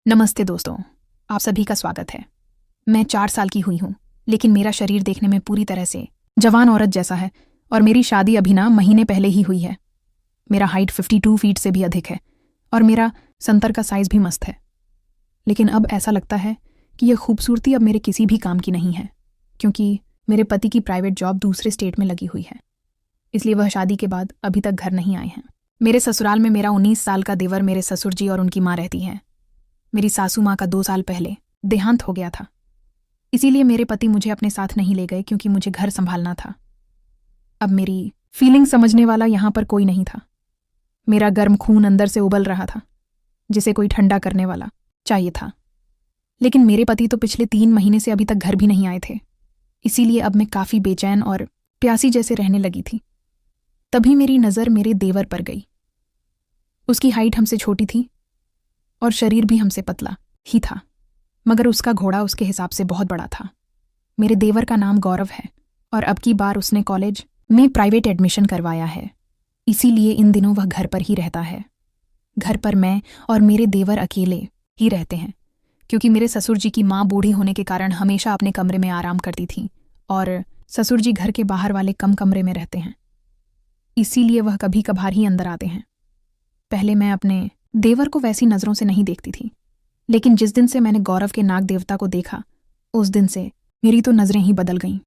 नमस्ते दोस्तों, आप सभी का स्वागत है। मैं 4 साल की हुई हूँ, लेकिन मेरा शरीर देखने में पूरी तरह से जवान औरत जैसा है और मेरी शादी अभी ना महीने पहले ही हुई है। मेरा हाइट 52 फीट से भी अधिक है और मेरा संतर का साइज भी मस्त है। लेकिन अब ऐसा लगता है कि यह खूबसूरती अब मेरे किसी भी काम की नहीं है, क्योंकि मेरे पति की प्राइवेट जॉब दूसरे स्टेट में लगी हुई है। इसलिए वह शादी के बाद अभी तक घर नहीं आए हैं। मेरे ससुराल में मेरा 19 साल का देवर मेरे ससुर जी और उनकी माँ रहती हैं। मेरी सासू माँ का 2 साल पहले देहांत हो गया था, इसीलिए मेरे पति मुझे अपने साथ नहीं ले गए, क्योंकि मुझे घर संभालना था। अब मेरी फीलिंग समझने वाला यहाँ पर कोई नहीं था। मेरा गर्म खून अंदर से उबल रहा था, जिसे कोई ठंडा करने वाला चाहिए था। लेकिन मेरे पति तो पिछले 3 महीने से अभी तक घर भी नहीं आए थे, इसीलिए अब मैं काफ़ी बेचैन और प्यासी जैसे रहने लगी थी। तभी मेरी नज़र मेरे देवर पर गई। उसकी हाइट हमसे छोटी थी और शरीर भी हमसे पतला ही था, मगर उसका घोड़ा उसके हिसाब से बहुत बड़ा था। मेरे देवर का नाम गौरव है और अब की बार उसने कॉलेज में प्राइवेट एडमिशन करवाया है, इसीलिए इन दिनों वह घर पर ही रहता है। घर पर मैं और मेरे देवर अकेले ही रहते हैं, क्योंकि मेरे ससुर जी की माँ बूढ़ी होने के कारण हमेशा अपने कमरे में आराम करती थी और ससुर जी घर के बाहर वाले कम कमरे में रहते हैं, इसीलिए वह कभी कभार ही अंदर आते हैं। पहले मैं अपने देवर को वैसी नज़रों से नहीं देखती थी, लेकिन जिस दिन से मैंने गौरव के नाग देवता को देखा, उस दिन से मेरी तो नज़रें ही बदल गईं।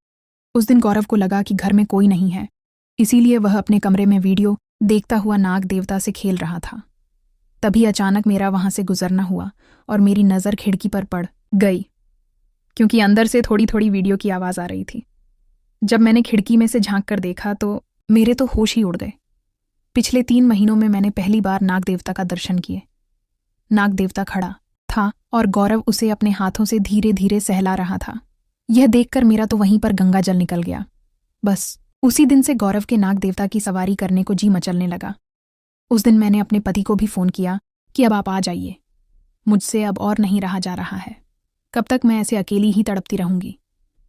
उस दिन गौरव को लगा कि घर में कोई नहीं है, इसीलिए वह अपने कमरे में वीडियो देखता हुआ नाग देवता से खेल रहा था। तभी अचानक मेरा वहां से गुजरना हुआ और मेरी नज़र खिड़की पर पड़ गई, क्योंकि अंदर से थोड़ी थोड़ी वीडियो की आवाज़ आ रही थी। जब मैंने खिड़की में से झांक कर देखा तो मेरे तो होश ही उड़ गए। पिछले 3 महीनों में मैंने पहली बार नाग देवता का दर्शन किए। नाग देवता खड़ा था और गौरव उसे अपने हाथों से धीरे धीरे सहला रहा था। यह देखकर मेरा तो वहीं पर गंगा जल निकल गया। बस उसी दिन से गौरव के नाग देवता की सवारी करने को जी मचलने लगा। उस दिन मैंने अपने पति को भी फ़ोन किया कि अब आप आ जाइए, मुझसे अब और नहीं रहा जा रहा है। कब तक मैं ऐसे अकेली ही तड़पती रहूंगी?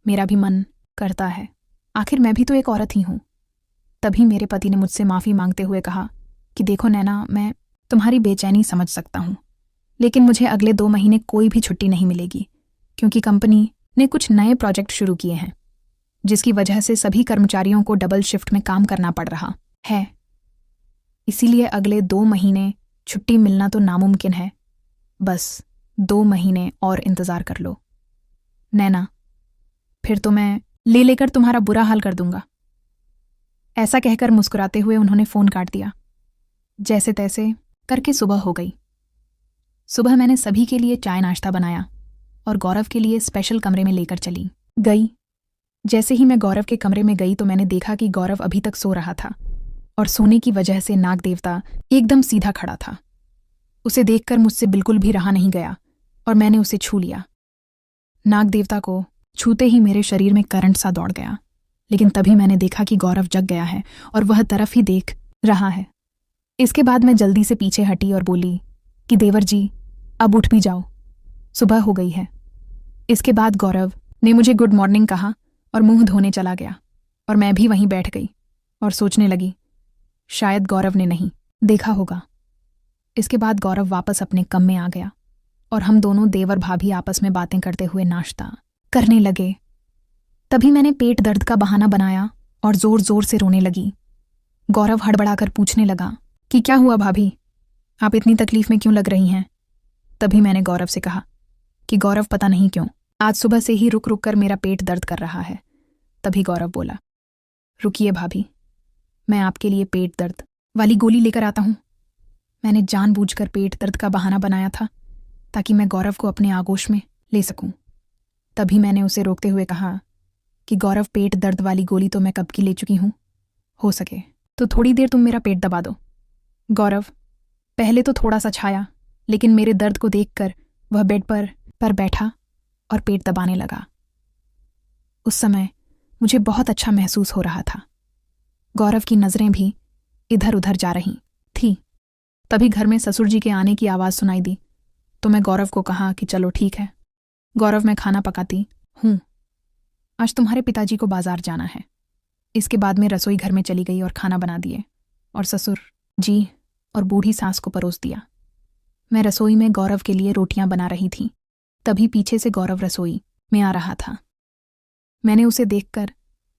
मेरा भी मन करता है, आखिर मैं भी तो एक औरत ही हूं। तभी मेरे पति ने मुझसे माफ़ी मांगते हुए कहा कि देखो नैना, मैं तुम्हारी बेचैनी समझ सकता हूँ, लेकिन मुझे अगले 2 महीने कोई भी छुट्टी नहीं मिलेगी, क्योंकि कंपनी ने कुछ नए प्रोजेक्ट शुरू किए हैं, जिसकी वजह से सभी कर्मचारियों को डबल शिफ्ट में काम करना पड़ रहा है। इसीलिए अगले 2 महीने छुट्टी मिलना तो नामुमकिन है। बस 2 महीने और इंतज़ार कर लो नैना, फिर तो मैं ले लेकर तुम्हारा बुरा हाल कर दूंगा। ऐसा कहकर मुस्कुराते हुए उन्होंने फ़ोन काट दिया। जैसे तैसे करके सुबह हो गई। सुबह मैंने सभी के लिए चाय नाश्ता बनाया और गौरव के लिए स्पेशल कमरे में लेकर चली गई। जैसे ही मैं गौरव के कमरे में गई तो मैंने देखा कि गौरव अभी तक सो रहा था और सोने की वजह से नाग देवता एकदम सीधा खड़ा था। उसे देखकर मुझसे बिल्कुल भी रहा नहीं गया और मैंने उसे छू लिया। नाग देवता को छूते ही मेरे शरीर में करंट सा दौड़ गया, लेकिन तभी मैंने देखा कि गौरव जग गया है और वह तरफ ही देख रहा है। इसके बाद मैं जल्दी से पीछे हटी और बोली कि देवर जी, अब उठ भी जाओ, सुबह हो गई है। इसके बाद गौरव ने मुझे गुड मॉर्निंग कहा और मुंह धोने चला गया और मैं भी वहीं बैठ गई और सोचने लगी, शायद गौरव ने नहीं देखा होगा। इसके बाद गौरव वापस अपने कम में आ गया और हम दोनों देवर भाभी आपस में बातें करते हुए नाश्ता करने लगे। तभी मैंने पेट दर्द का बहाना बनाया और जोर जोर से रोने लगी। गौरव हड़बड़ाकर पूछने लगा कि क्या हुआ भाभी, आप इतनी तकलीफ में क्यों लग रही हैं? तभी मैंने गौरव से कहा कि गौरव, पता नहीं क्यों आज सुबह से ही रुक रुक कर मेरा पेट दर्द कर रहा है। तभी गौरव बोला, रुकिए भाभी, मैं आपके लिए पेट दर्द वाली गोली लेकर आता हूँ। मैंने जानबूझकर पेट दर्द का बहाना बनाया था ताकि मैं गौरव को अपने आगोश में ले सकूं। तभी मैंने उसे रोकते हुए कहा कि गौरव, पेट दर्द वाली गोली तो मैं कब की ले चुकी हूँ, हो सके तो थोड़ी देर तुम मेरा पेट दबा दो। गौरव पहले तो थोड़ा सा छाया, लेकिन मेरे दर्द को देखकर वह बेड पर बैठा और पेट दबाने लगा। उस समय मुझे बहुत अच्छा महसूस हो रहा था। गौरव की नज़रें भी इधर उधर जा रही थी। तभी घर में ससुर जी के आने की आवाज़ सुनाई दी तो मैं गौरव को कहा कि चलो ठीक है गौरव, मैं खाना पकाती हूँ, आज तुम्हारे पिताजी को बाजार जाना है। इसके बाद मैं रसोई घर में चली गई और खाना बना दिए और ससुर जी और बूढ़ी सास को परोस दिया। मैं रसोई में गौरव के लिए रोटियां बना रही थी। तभी पीछे से गौरव रसोई में आ रहा था। मैंने उसे देखकर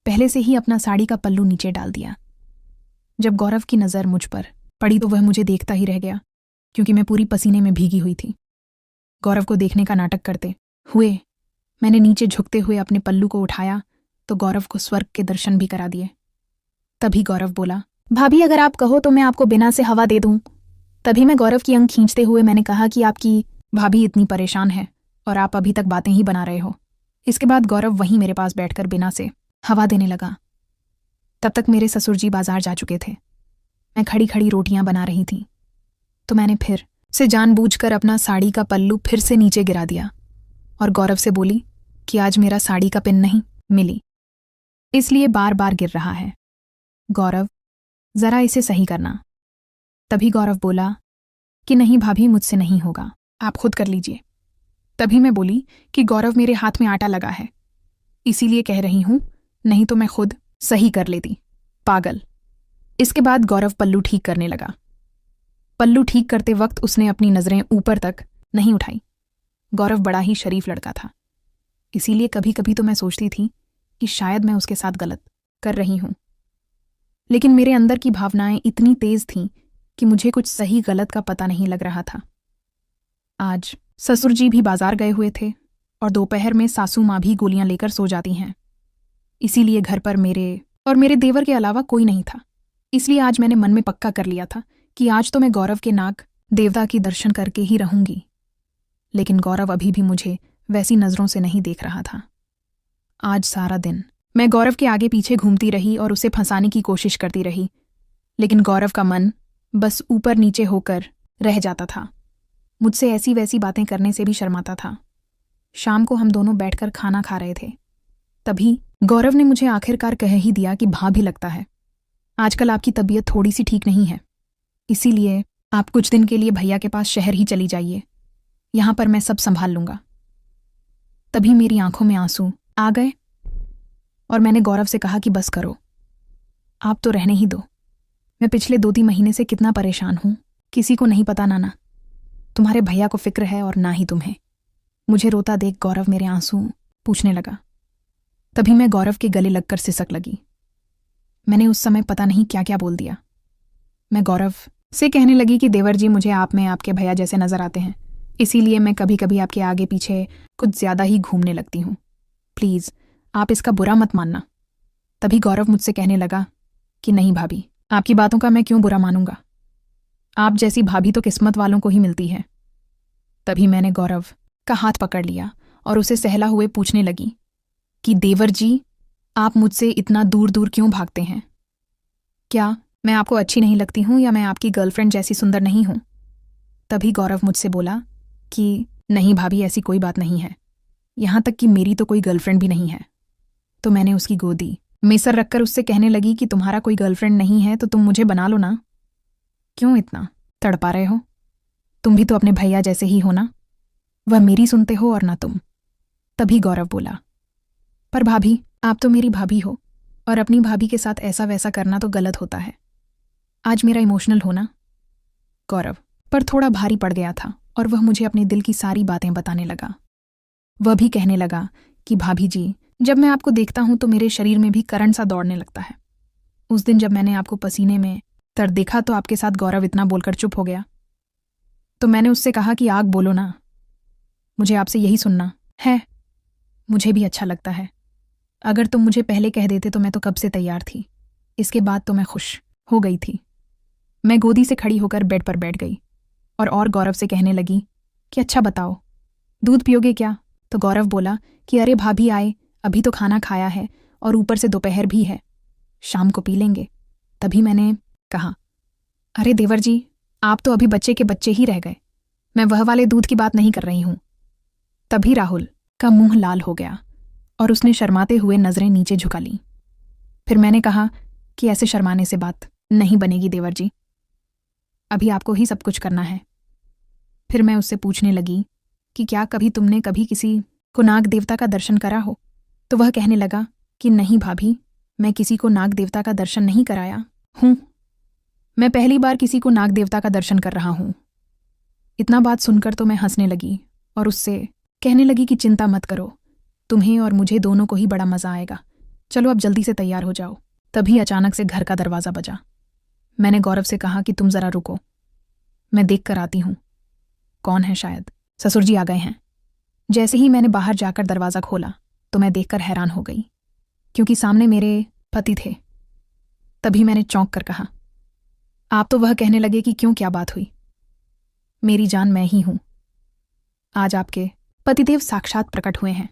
पहले से ही अपना साड़ी का पल्लू नीचे डाल दिया। जब गौरव की नज़र मुझ पर पड़ी तो वह मुझे देखता ही रह गया, क्योंकि मैं पूरी पसीने में भीगी हुई थी। गौरव को देखने का नाटक करते हुए मैंने नीचे झुकते हुए अपने पल्लू को उठाया तो गौरव को स्वर्ग के दर्शन भी करा दिए। तभी गौरव बोला, भाभी अगर आप कहो तो मैं आपको बिना से हवा दे दूं। तभी मैं गौरव की अंग खींचते हुए मैंने कहा कि आपकी भाभी इतनी परेशान है और आप अभी तक बातें ही बना रहे हो। इसके बाद गौरव वहीं मेरे पास बैठकर बिना से हवा देने लगा। तब तक मेरे ससुर जी बाजार जा चुके थे। मैं खड़ी खड़ी रोटियां बना रही थी तो मैंने फिर से जानबूझकर अपना साड़ी का पल्लू फिर से नीचे गिरा दिया और गौरव से बोली कि आज मेरा साड़ी का पिन नहीं मिली, इसलिए बार बार गिर रहा है। गौरव, जरा इसे सही करना। तभी गौरव बोला कि नहीं भाभी, मुझसे नहीं होगा, आप खुद कर लीजिए। तभी मैं बोली कि गौरव, मेरे हाथ में आटा लगा है, इसीलिए कह रही हूं, नहीं तो मैं खुद सही कर लेती, पागल। इसके बाद गौरव पल्लू ठीक करने लगा। पल्लू ठीक करते वक्त उसने अपनी नजरें ऊपर तक नहीं उठाई। गौरव बड़ा ही शरीफ लड़का था, इसीलिए कभी कभी तो मैं सोचती थी कि शायद मैं उसके साथ गलत कर रही हूं। लेकिन मेरे अंदर की भावनाएं इतनी तेज थीं कि मुझे कुछ सही गलत का पता नहीं लग रहा था। आज ससुर जी भी बाजार गए हुए थे और दोपहर में सासू माँ भी गोलियां लेकर सो जाती हैं, इसीलिए घर पर मेरे देवर के अलावा कोई नहीं था। इसलिए आज मैंने मन में पक्का कर लिया था कि आज तो मैं गौरव के नाग देवता की दर्शन करके ही रहूंगी। लेकिन गौरव अभी भी मुझे वैसी नजरों से नहीं देख रहा था। आज सारा दिन मैं गौरव के आगे पीछे घूमती रही और उसे फंसाने की कोशिश करती रही, लेकिन गौरव का मन बस ऊपर नीचे होकर रह जाता था। मुझसे ऐसी वैसी बातें करने से भी शर्माता था। शाम को हम दोनों बैठकर खाना खा रहे थे। तभी गौरव ने मुझे आखिरकार कह ही दिया कि भाभी, लगता है आजकल आपकी तबीयत थोड़ी सी ठीक नहीं है, इसीलिए आप कुछ दिन के लिए भैया के पास शहर ही चली जाइए, यहां पर मैं सब संभाल लूंगा। तभी मेरी आंखों में आंसू आ गए और मैंने गौरव से कहा कि बस करो, आप तो रहने ही दो। मैं पिछले 2-3 महीने से कितना परेशान हूं, किसी को नहीं पता, नाना तुम्हारे भैया को फिक्र है और ना ही तुम्हें। मुझे रोता देख गौरव मेरे आंसू पूछने लगा। तभी मैं गौरव के गले लगकर सिसक लगी। मैंने उस समय पता नहीं क्या क्या बोल दिया। मैं गौरव से कहने लगी कि देवर जी, मुझे आप में आपके भैया जैसे नजर आते हैं, इसीलिए मैं कभी कभी आपके आगे पीछे कुछ ज्यादा ही घूमने लगती हूँ, प्लीज आप इसका बुरा मत मानना। तभी गौरव मुझसे कहने लगा कि नहीं भाभी, आपकी बातों का मैं क्यों बुरा मानूंगा, आप जैसी भाभी तो किस्मत वालों को ही मिलती है। तभी मैंने गौरव का हाथ पकड़ लिया और उसे सहला हुए पूछने लगी कि देवर जी, आप मुझसे इतना दूर दूर क्यों भागते हैं? क्या मैं आपको अच्छी नहीं लगती हूं या मैं आपकी गर्लफ्रेंड जैसी सुंदर नहीं हूं? तभी गौरव मुझसे बोला कि नहीं भाभी, ऐसी कोई बात नहीं है, यहां तक कि मेरी तो कोई गर्लफ्रेंड भी नहीं है। तो मैंने उसकी गोदी में सर रखकर उससे कहने लगी कि तुम्हारा कोई गर्लफ्रेंड नहीं है तो तुम मुझे बना लो ना, क्यों इतना तड़पा रहे हो? तुम भी तो अपने भैया जैसे ही हो ना, वह मेरी सुनते हो और ना तुम। तभी गौरव बोला, पर भाभी, आप तो मेरी भाभी हो और अपनी भाभी के साथ ऐसा वैसा करना तो गलत होता है। आज मेरा इमोशनल होना गौरव पर थोड़ा भारी पड़ गया था और वह मुझे अपने दिल की सारी बातें बताने लगा। वह भी कहने लगा कि भाभी जी, जब मैं आपको देखता हूं तो मेरे शरीर में भी करंट सा दौड़ने लगता है। उस दिन जब मैंने आपको पसीने में तर देखा तो आपके साथ गौरव इतना बोलकर चुप हो गया, तो मैंने उससे कहा कि आग बोलो ना, मुझे आपसे यही सुनना है। मुझे भी अच्छा लगता है, अगर तुम मुझे पहले कह देते तो मैं तो कब से तैयार थी। इसके बाद तो मैं खुश हो गई थी। मैं गोदी से खड़ी होकर बेड पर बैठ गई और गौरव से कहने लगी कि अच्छा बताओ, दूध पियोगे क्या? तो गौरव बोला कि अरे भाभी आए, अभी तो खाना खाया है और ऊपर से दोपहर भी है, शाम को पी लेंगे। तभी मैंने कहा, अरे देवर जी, आप तो अभी बच्चे के बच्चे ही रह गए, मैं वह वाले दूध की बात नहीं कर रही हूं। तभी राहुल का मुंह लाल हो गया और उसने शर्माते हुए नजरें नीचे झुका लीं। फिर मैंने कहा कि ऐसे शर्माने से बात नहीं बनेगी देवर जी, अभी आपको ही सब कुछ करना है। फिर मैं उससे पूछने लगी कि क्या कभी तुमने कभी किसी को नाग देवता का दर्शन करा हो? तो वह कहने लगा कि नहीं भाभी, मैं किसी को नाग देवता का दर्शन नहीं कराया हूं, मैं पहली बार किसी को नाग देवता का दर्शन कर रहा हूं। इतना बात सुनकर तो मैं हंसने लगी और उससे कहने लगी कि चिंता मत करो, तुम्हें और मुझे दोनों को ही बड़ा मजा आएगा। चलो अब जल्दी से तैयार हो जाओ। तभी अचानक से घर का दरवाज़ा बजा। मैंने गौरव से कहा कि तुम ज़रा रुको, मैं देख कर आती हूँ। कौन है? शायद ससुर जी आ गए हैं। जैसे ही मैंने बाहर जाकर दरवाज़ा खोला तो मैं देखकर हैरान हो गई, क्योंकि सामने मेरे पति थे। तभी मैंने चौंक कर कहा, आप तो वह कहने लगे कि क्यों, क्या बात हुई? मेरी जान, मैं ही हूं। आज आपके पतिदेव साक्षात प्रकट हुए हैं।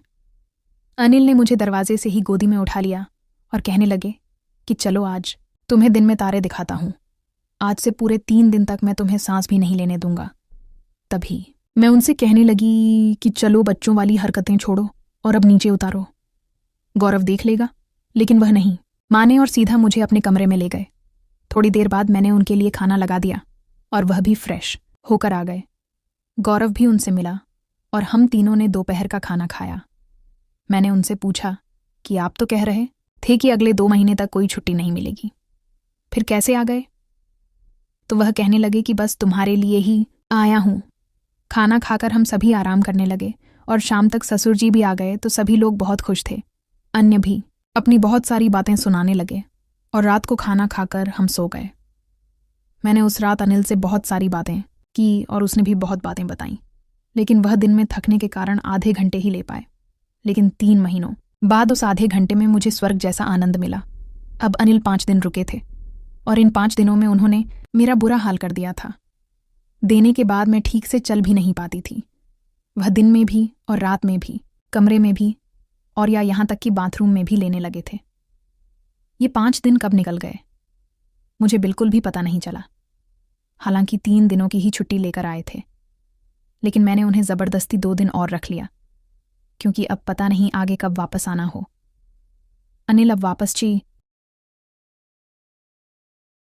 अनिल ने मुझे दरवाजे से ही गोदी में उठा लिया और कहने लगे कि चलो आज तुम्हें दिन में तारे दिखाता हूं। आज से पूरे 3 दिन तक मैं तुम्हें सांस भी नहीं लेने दूंगा। तभी मैं उनसे कहने लगी कि चलो बच्चों वाली हरकतें छोड़ो और अब नीचे उतारो, गौरव देख लेगा। लेकिन वह नहीं माने और सीधा मुझे अपने कमरे में ले गए। थोड़ी देर बाद मैंने उनके लिए खाना लगा दिया और वह भी फ्रेश होकर आ गए। गौरव भी उनसे मिला और हम तीनों ने दोपहर का खाना खाया। मैंने उनसे पूछा कि आप तो कह रहे थे कि अगले 2 महीने तक कोई छुट्टी नहीं मिलेगी, फिर कैसे आ गए? तो वह कहने लगे कि बस तुम्हारे लिए ही आया हूं। खाना खाकर हम सभी आराम करने लगे और शाम तक ससुर जी भी आ गए तो सभी लोग बहुत खुश थे। अन्य भी अपनी बहुत सारी बातें सुनाने लगे और रात को खाना खाकर हम सो गए। मैंने उस रात अनिल से बहुत सारी बातें की और उसने भी बहुत बातें बताईं, लेकिन वह दिन में थकने के कारण आधे घंटे ही ले पाए। लेकिन 3 महीनों बाद उस आधे घंटे में मुझे स्वर्ग जैसा आनंद मिला। अब अनिल 5 दिन रुके थे और इन 5 दिनों में उन्होंने मेरा बुरा हाल कर दिया था। देने के बाद मैं ठीक से चल भी नहीं पाती थी। वह दिन में भी और रात में भी, कमरे में भी और या यहाँ तक कि बाथरूम में भी लेने लगे थे। ये 5 दिन कब निकल गए मुझे बिल्कुल भी पता नहीं चला। हालांकि 3 दिनों की ही छुट्टी लेकर आए थे, लेकिन मैंने उन्हें ज़बरदस्ती 2 दिन और रख लिया, क्योंकि अब पता नहीं आगे कब वापस आना हो। अनिल अब वापस जी